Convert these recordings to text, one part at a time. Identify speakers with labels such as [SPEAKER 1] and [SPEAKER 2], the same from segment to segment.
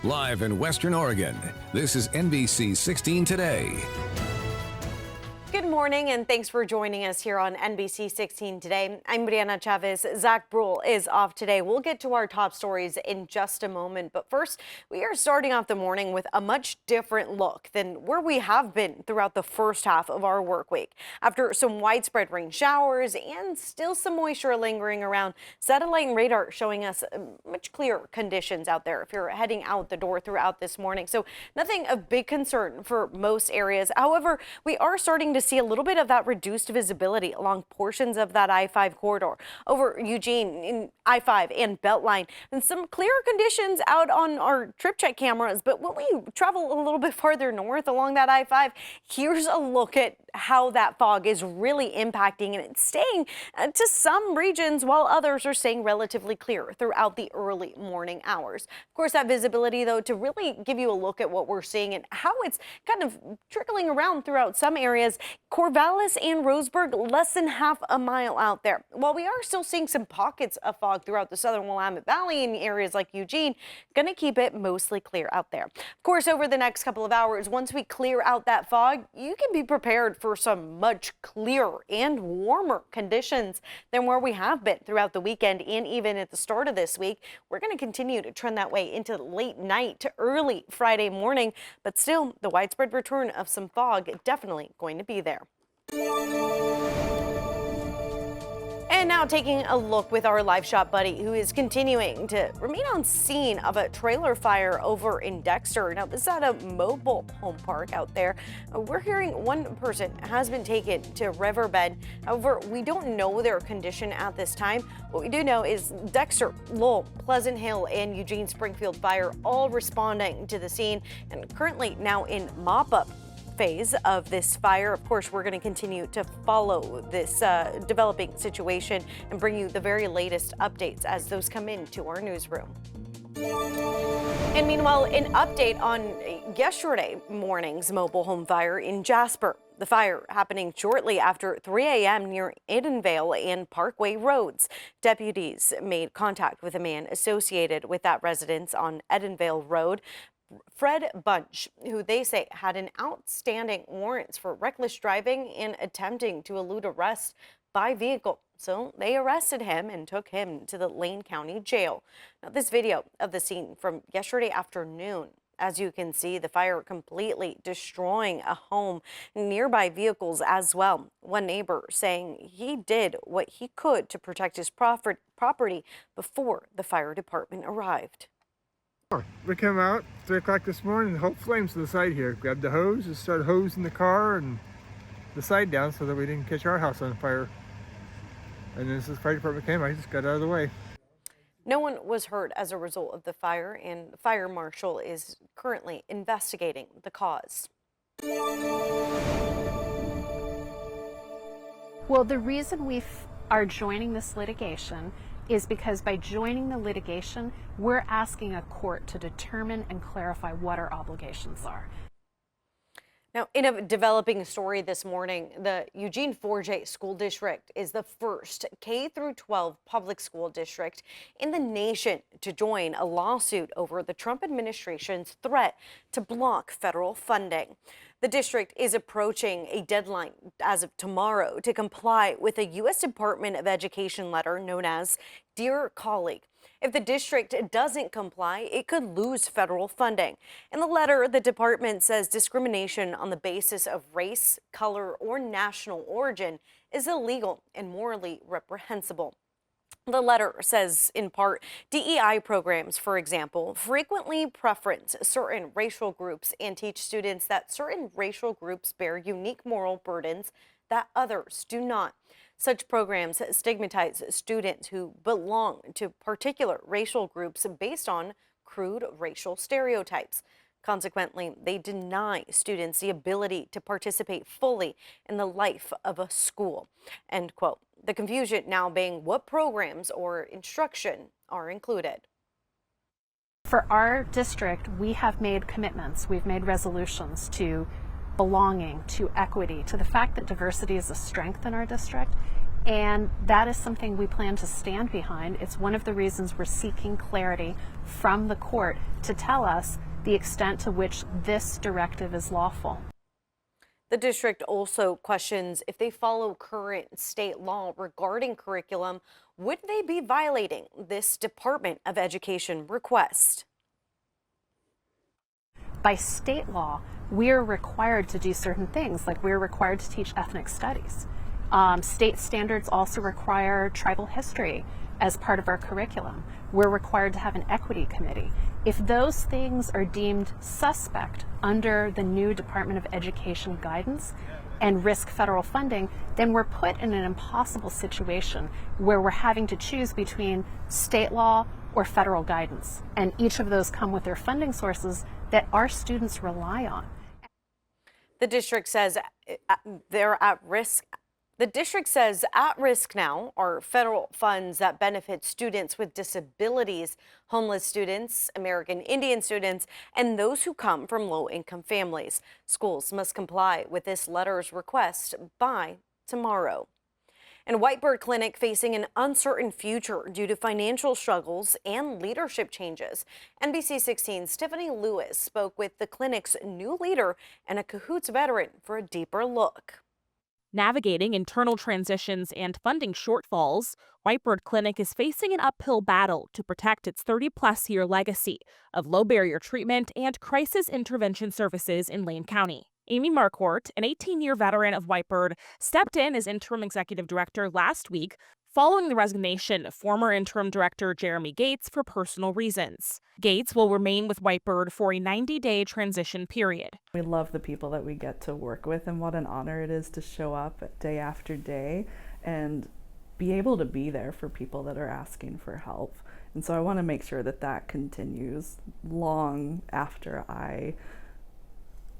[SPEAKER 1] Live in Western Oregon, this is NBC 16 Today.
[SPEAKER 2] Good morning, and thanks for joining us here on NBC 16 Today. I'm Briana Chavez. Zach Brule is off today. We'll get to our top stories in just a moment. But first, we are starting off the morning with a much different look than where we have been throughout the first half of our work week. After some widespread rain showers and still some moisture lingering around, satellite and radar showing us much clearer conditions out there if you're heading out the door throughout this morning. So nothing of big concern for most areas. However, we are starting to see a little bit of that reduced visibility along portions of that I-5 corridor over Eugene in I-5 and Beltline, and some clearer conditions out on our trip check cameras. But when we travel a little bit farther north along that I-5, here's a look at how that fog is really impacting, and it's staying to some regions while others are staying relatively clear throughout the early morning hours. Of course, that visibility, though, to really give you a look at what we're seeing and how it's kind of trickling around throughout some areas. Corvallis and Roseburg, less than half a mile out there. While we are still seeing some pockets of fog throughout the southern Willamette Valley in areas like Eugene, going to keep it mostly clear out there. Of course, over the next couple of hours, once we clear out that fog, you can be prepared for some much clearer and warmer conditions than where we have been throughout the weekend and even at the start of this week. We're going to continue to trend that way into late night to early Friday morning, but still the widespread return of some fog definitely going to be there. And now taking a look with our live shot buddy, who is continuing to remain on scene of a trailer fire over in Dexter. Now, this is at a mobile home park out there. We're hearing one person has been taken to Riverbend. However, we don't know their condition at this time. What we do know is Dexter, Lowell, Pleasant Hill, and Eugene Springfield Fire all responding to the scene and currently now in mop-up phase of this fire. Of course, we're going to continue to follow this developing situation and bring you the very latest updates as those come into our newsroom. And meanwhile, an update on yesterday morning's mobile home fire in Jasper. The fire happening shortly after 3 a.m. near Edenvale and Parkway Roads. Deputies made contact with a man associated with that residence on Edenvale Road, Fred Bunch, who they say had an outstanding warrants for reckless driving and attempting to elude arrest by vehicle. So they arrested him and took him to the Lane County Jail. Now, this video of the scene from yesterday afternoon, as you can see, the fire completely destroying a home, nearby vehicles as well. One neighbor saying he did what he could to protect his property before the fire department arrived.
[SPEAKER 3] We came out 3 o'clock this morning, the whole flames to the side here. Grabbed the hose and started hosing the car and the side down so that we didn't catch our house on fire. And as the fire department came, I just got out of the way.
[SPEAKER 2] No one was hurt as a result of the fire, and the fire marshal is currently investigating the cause.
[SPEAKER 4] Well, the reason we are joining this litigation is because by joining the litigation, we're asking a court to determine and clarify what our obligations are.
[SPEAKER 2] Now, in a developing story this morning, the Eugene 4J School District is the first K-12 public school district in the nation to join a lawsuit over the Trump administration's threat to block federal funding. The district is approaching a deadline as of tomorrow to comply with a U.S. Department of Education letter known as Dear Colleague. If the district doesn't comply, it could lose federal funding. In the letter, the department says discrimination on the basis of race, color, or national origin is illegal and morally reprehensible. The letter says, in part, DEI programs, for example, frequently preference certain racial groups and teach students that certain racial groups bear unique moral burdens that others do not. Such programs stigmatize students who belong to particular racial groups based on crude racial stereotypes. Consequently, they deny students the ability to participate fully in the life of a school. End quote. The confusion now being what programs or instruction are included.
[SPEAKER 4] For our district, we have made commitments. We've made resolutions to belonging, to equity, to the fact that diversity is a strength in our district. And that is something we plan to stand behind. It's one of the reasons we're seeking clarity from the court to tell us the extent to which this directive is lawful.
[SPEAKER 2] The district also questions if they follow current state law regarding curriculum, would they be violating this Department of Education request?
[SPEAKER 4] By state law, we are required to do certain things, like we're required to teach ethnic studies. State standards also require tribal history as part of our curriculum. We're required to have an equity committee. If those things are deemed suspect under the new Department of Education guidance and risk federal funding, then we're put in an impossible situation where we're having to choose between state law or federal guidance. And each of those come with their funding sources that our students rely on.
[SPEAKER 2] The district says they're at risk. The district says at risk now are federal funds that benefit students with disabilities, homeless students, American Indian students, and those who come from low-income families. Schools must comply with this letter's request by tomorrow. And Whitebird Clinic facing an uncertain future due to financial struggles and leadership changes. NBC 16's Tiffany Lewis spoke with the clinic's new leader and a Cahoots veteran for a deeper look.
[SPEAKER 5] Navigating internal transitions and funding shortfalls, Whitebird Clinic is facing an uphill battle to protect its 30-plus year legacy of low-barrier treatment and crisis intervention services in Lane County. Amy Marquardt, an 18-year veteran of Whitebird, stepped in as interim executive director last week following the resignation of former interim director Jeremy Gates for personal reasons. Gates will remain with Whitebird for a 90-day transition period.
[SPEAKER 6] We love the people that we get to work with, and what an honor it is to show up day after day and be able to be there for people that are asking for help. And so I want to make sure that that continues long after I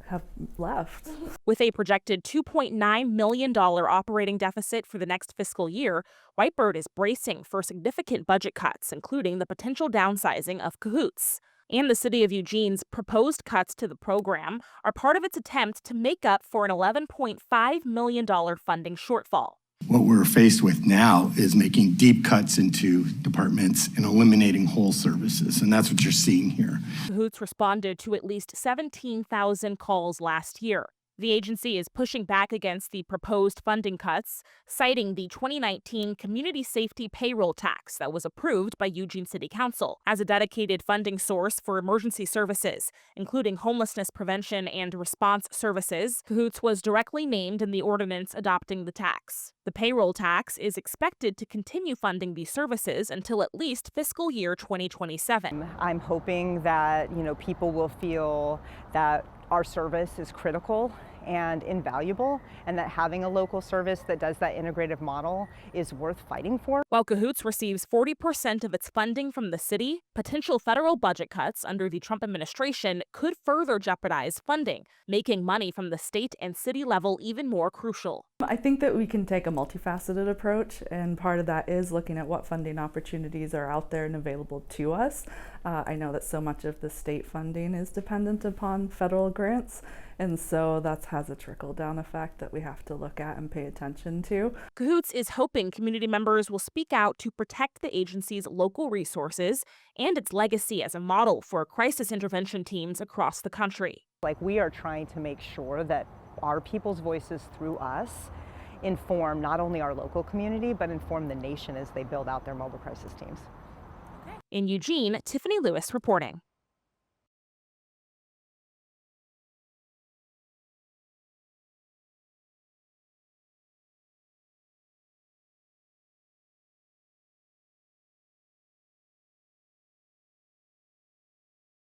[SPEAKER 6] have left.
[SPEAKER 5] With a projected $2.9 million operating deficit for the next fiscal year, Whitebird is bracing for significant budget cuts, including the potential downsizing of Cahoots. And the City of Eugene's proposed cuts to the program are part of its attempt to make up for an $11.5 million funding shortfall.
[SPEAKER 7] What we're faced with now is making deep cuts into departments and eliminating whole services, and that's what you're seeing here.
[SPEAKER 5] Cahoots responded to at least 17,000 calls last year. The agency is pushing back against the proposed funding cuts, citing the 2019 Community Safety Payroll Tax that was approved by Eugene City Council as a dedicated funding source for emergency services, including homelessness prevention and response services. Cahoots was directly named in the ordinance adopting the tax. The payroll tax is expected to continue funding these services until at least fiscal year 2027.
[SPEAKER 8] I'm hoping that, people will feel that our service is critical and invaluable, and that having a local service that does that integrative model is worth fighting for.
[SPEAKER 5] While Cahoots receives 40% of its funding from the city, potential federal budget cuts under the Trump administration could further jeopardize funding, making money from the state and city level even more crucial.
[SPEAKER 6] I think that we can take a multifaceted approach, and part of that is looking at what funding opportunities are out there and available to us. I know that so much of the state funding is dependent upon federal grants, and so that has a trickle-down effect that we have to look at and pay attention to.
[SPEAKER 5] Cahoots is hoping community members will speak out to protect the agency's local resources and its legacy as a model for crisis intervention teams across the country.
[SPEAKER 8] We are trying to make sure that our people's voices through us inform not only our local community, but inform the nation as they build out their mobile crisis teams.
[SPEAKER 5] In Eugene, Tiffany Lewis reporting.